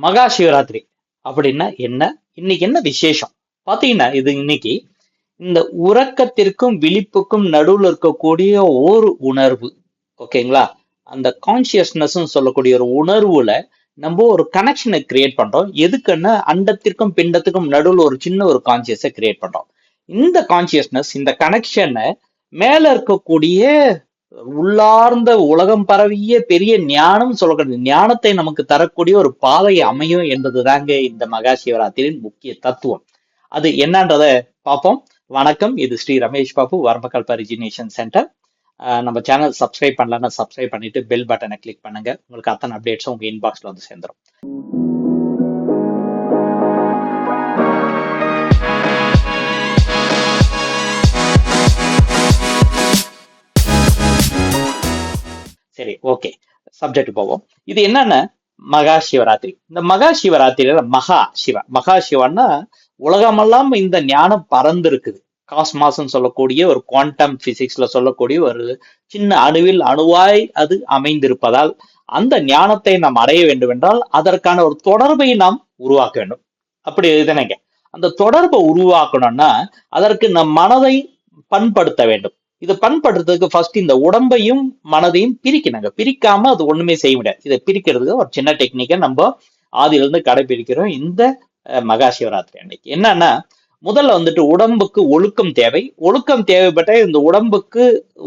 மகா சிவராத்திரி அப்படின்னா என்ன? இன்னைக்கு என்ன விசேஷம்? பாத்தீங்கன்னா இது இன்னைக்கு இந்த உறக்கத்திற்கும் விழிப்புக்கும் நடுவுல இருக்கக்கூடிய ஒரு உணர்வு. ஓகேங்களா? அந்த கான்சியஸ்னஸ் சொல்லக்கூடிய ஒரு உணர்வுல நம்ம ஒரு கனெக்ஷனை கிரியேட் பண்றோம். எதுக்குன்னா அண்டத்திற்கும் பிண்டத்துக்கும் நடுவுல ஒரு சின்ன ஒரு கான்சியஸை கிரியேட் பண்றோம். இந்த கான்சியஸ்னஸ் இந்த கனெக்ஷனை மேல இருக்கக்கூடிய உள்ளார்ந்த உலகம் பரவிய பெரிய ஞானம் சொல்லக்கூடிய ஞானத்தை நமக்கு தரக்கூடிய ஒரு பாதை அமையும் என்பதுதாங்க இந்த மகா சிவராத்திரியின் முக்கிய தத்துவம். அது என்னன்றத பார்ப்போம். வணக்கம், இது ஸ்ரீ ரமேஷ் பாபு, வர்மக்கல்ப ரிஜினேஷன் சென்டர். நம்ம சேனல் சப்ஸ்கிரைப் பண்ணலன்னா சப்ஸ்கிரைப் பண்ணிட்டு பெல் பட்டனை கிளிக் பண்ணுங்க. உங்களுக்கு அத்தனை அப்டேட்ஸும் உங்க இன்பாக்ஸ்ல வந்து சேர்ந்துடும். சரி, ஓகே, சப்ஜெக்ட் போவோம். இது என்னன்னா மகா சிவராத்திரி. இந்த மகா சிவராத்திரியில மகா சிவன்னா உலகமெல்லாம் இந்த ஞானம் பறந்து இருக்குது. காஸ்மாஸ் சொல்லக்கூடிய ஒரு குவாண்டம் பிசிக்ஸ்ல சொல்லக்கூடிய ஒரு சின்ன அணுவாய் அது அமைந்திருப்பதால் அந்த ஞானத்தை நாம் அடைய வேண்டும் என்றால் அதற்கான ஒரு தொடர்பை நாம் உருவாக்க வேண்டும். அப்படி இதுனங்க அந்த தொடர்பை உருவாக்கணும்னா அதற்கு நம் மனதை பண்படுத்த வேண்டும். இதை பண்படுறதுக்கு ஃபர்ஸ்ட் இந்த உடம்பையும் மனதையும் பிரிக்கணுங்க. பிரிக்காம அது ஒண்ணுமே செய்ய முடியாது. இதை பிரிக்கிறதுக்கு ஒரு சின்ன டெக்னிக்கை நம்ம ஆதியிலிருந்து கடைபிடிக்கிறோம் இந்த மகா சிவராத்திரி அன்னைக்கு. என்னன்னா முதல்ல வந்துட்டு உடம்புக்கு ஒழுக்கம் தேவை. ஒழுக்கம் தேவைப்பட்ட இந்த உடம்புக்கு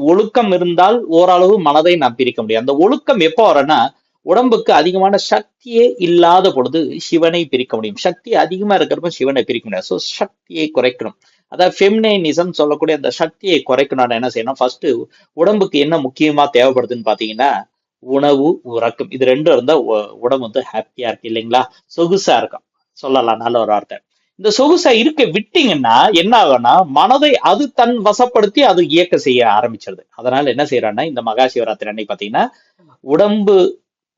ஒழுக்கம் இருந்தால் ஓரளவு மனதை நாம் பிரிக்க முடியும். அந்த ஒழுக்கம் எப்போ வரனா உடம்புக்கு அதிகமான சக்தியே இல்லாத பொழுது சிவனை பிரிக்க முடியும். சக்தி அதிகமா இருக்கிறப்ப சிவனை பிரிக்க முடியாது. ஸோ சக்தியை குறைக்கணும். அதாவது ஃபெமினைனிசம் சொல்லக்கூடிய அந்த சக்தியை குறைக்கணும்னு என்ன செய்யணும்? ஃபர்ஸ்ட் உடம்புக்கு என்ன முக்கியமா தேவைப்படுதுன்னு பாத்தீங்கன்னா உணவு, உறக்கம். இது ரெண்டும் இருந்தா உடம்பு வந்து ஹாப்பியா இருக்கு இல்லைங்களா? சொகுசா இருக்கும் சொல்லலாம், நல்ல ஒரு வார்த்தை. இந்த சொகுசா இருக்க விட்டீங்கன்னா என்ன ஆகும்னா மனதை அது தன் வசப்படுத்தி அது இயக்க செய்ய ஆரம்பிச்சிருது. அதனால என்ன செய்யறான்னா இந்த மகா சிவராத்திரி அன்னைக்கு பாத்தீங்கன்னா உடம்பு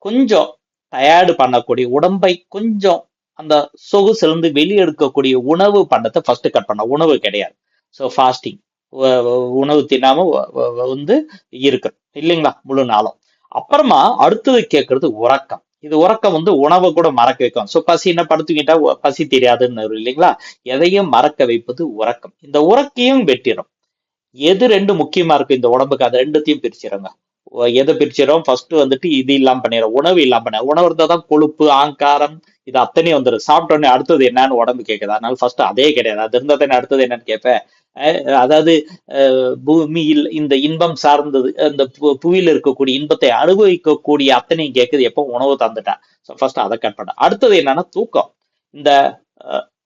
கொஞ்சம் டயர்டு பண்ணக்கூடிய, உடம்பை கொஞ்சம் அந்த சொகுசுல இருந்து வெளியெடுக்கக்கூடிய உணவு பண்டத்தை ஃபர்ஸ்ட் கட் பண்ண. உணவு கிடையாது. ஸோ ஃபாஸ்டிங், உணவு தின்னாம வந்து இருக்கு இல்லைங்களா முழு நாளும். அப்புறமா அடுத்தது கேட்கறது உறக்கம். இது உறக்கம் வந்து உணவை கூட மறக்க வைக்கும். ஸோ பசின்னா படுத்துக்கிட்டா பசி தெரியாதுன்னு இல்லைங்களா? எதையும் மறக்க வைப்பது உறக்கம். இந்த உறக்கையும் வெட்டிடும். எது ரெண்டு முக்கியமா இருக்கு இந்த உடம்புக்கு அது ரெண்டுத்தையும் பிரிச்சிருங்க. எதை பிரிச்சிடும்? ஃபர்ஸ்ட் வந்துட்டு இது இல்லாம பண்ணிடும், உணவு இல்லாம பண்ண. உணவு இருந்தாதான் கொழுப்பு, ஆங்காரம் இது அத்தனையும் வந்துடும். சாப்பிட்ட உடனே அடுத்தது என்னன்னு உடம்பு கேட்குது. அதனால ஃபர்ஸ்ட் அதே கிடையாது. அது இருந்தா தானே அடுத்தது என்னன்னு கேட்பேன். அதாவது பூமியில் இந்த இன்பம் சார்ந்தது, அந்த புவியில் இருக்கக்கூடிய இன்பத்தை அனுபவிக்கக்கூடிய அத்தனையும் கேட்குது எப்போ உணவு தந்துட்டேன். ஸோ ஃபர்ஸ்ட் அதை கட் பண்ண. அடுத்தது என்னன்னா தூக்கம். இந்த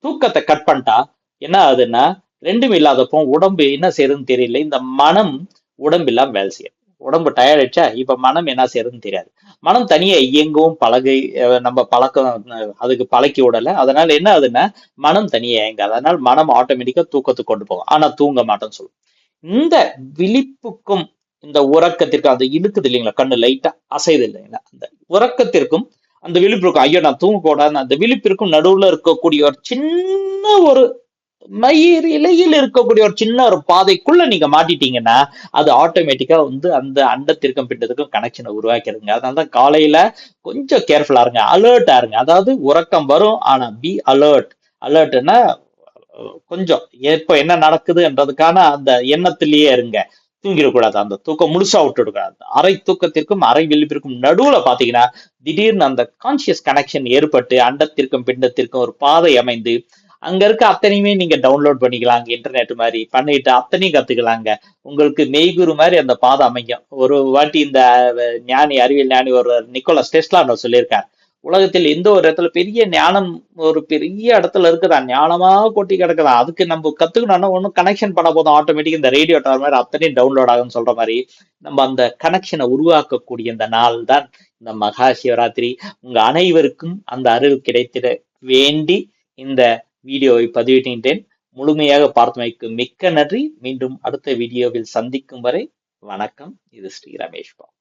தூக்கத்தை கட் பண்ணிட்டா என்ன ஆகுதுன்னா ரெண்டும் இல்லாதப்போ உடம்பு என்ன செய்யறதுன்னு தெரியல. இந்த மனம் உடம்பு இல்லாம வேலை செய்யும். உடம்பு டயர்ட் ஆயிடுச்சா இப்ப மனம் என்ன செய்யறதுன்னு தெரியாது. மனம் தனியா இயங்கவும் நம்ம பழக்கம் அதுக்கு பழக்கி விடல. அதனால என்ன ஆகுதுன்னா மனம் தனியா இயங்காது. அதனால மனம் ஆட்டோமேட்டிக்கா தூக்கத்துக்கு கொண்டு போகும். ஆனா தூங்க மாட்டோம்னு சொல்லும். இந்த விழிப்புக்கும் இந்த உறக்கத்திற்கும் அது இழுக்குது இல்லைங்களா? கண்ணு லைட்டா அசைது இல்லைங்களா? அந்த உறக்கத்திற்கும் அந்த விழிப்பு இருக்கும். ஐயோ நான் தூங்க கூடாது. அந்த விழிப்பிற்கும் நடுவுல இருக்கக்கூடிய ஒரு சின்ன ஒரு மயிர் இலையில் இருக்கக்கூடிய ஒரு சின்ன ஒரு பாதைக்குள்ள நீங்க மாட்டிட்டீங்கன்னா அது ஆட்டோமேட்டிக்கா வந்து அந்த அண்டத்திற்கும் பிண்டத்துக்கும் கனெக்ஷனை உருவாக்கிடுங்க. அதனாலதான் காலையில கொஞ்சம் கேர்ஃபுல்லா இருங்க, அலர்ட்டா இருங்க. அதாவது உறக்கம் வரும், ஆனா பி அலர்ட். அலர்ட்னா கொஞ்சம் எப்ப என்ன நடக்குதுன்றதுக்கான அந்த எண்ணத்திலேயே இருங்க. தூங்கிடக்கூடாது. அந்த தூக்கம் முழுசா விட்டுடக்கூடாது. அரை தூக்கத்திற்கும் அரை விழிப்பிற்கும் நடுவுல பாத்தீங்கன்னா திடீர்னு அந்த கான்சியஸ் கனெக்ஷன் ஏற்பட்டு அண்டத்திற்கும் பிண்டத்திற்கும் ஒரு பாதை அமைந்து அங்க இருக்க அத்தனையுமே நீங்க டவுன்லோட் பண்ணிக்கலாங்க. இன்டர்நெட் மாதிரி பண்ணிட்டு அத்தனையும் கத்துக்கலாங்க. உங்களுக்கு மெய்குரு மாதிரி அந்த பாதை அமையும். ஒரு வாட்டி இந்த அறிவியல் ஞானி ஒரு நிக்கோலஸ் டெஸ்லா சொல்லியிருக்காரு, உலகத்தில் எந்த ஒரு இடத்துல பெரிய ஞானம் ஒரு பெரிய இடத்துல இருக்குதா, ஞானமா கொட்டி கிடக்குதா, அதுக்கு நம்ம கத்துக்கணும்னா ஒன்னும் கனெக்ஷன் பண்ண போதும் ஆட்டோமேட்டிக் இந்த ரேடியோ டவர் மாதிரி அத்தனையும் டவுன்லோட் ஆகும்னு சொல்ற மாதிரி நம்ம அந்த கனெக்ஷனை உருவாக்கக்கூடிய இந்த நாள் தான் இந்த மகா சிவராத்திரி. உங்க அனைவருக்கும் அந்த அருள் கிடைத்திட வேண்டி இந்த வீடியோவை பதிவிட்டேன். முழுமையாக பார்த்தமைக்கு மிக்க நன்றி. மீண்டும் அடுத்த வீடியோவில் சந்திக்கும் வரை வணக்கம். இது ஸ்ரீ ரமேஷ் பாபு.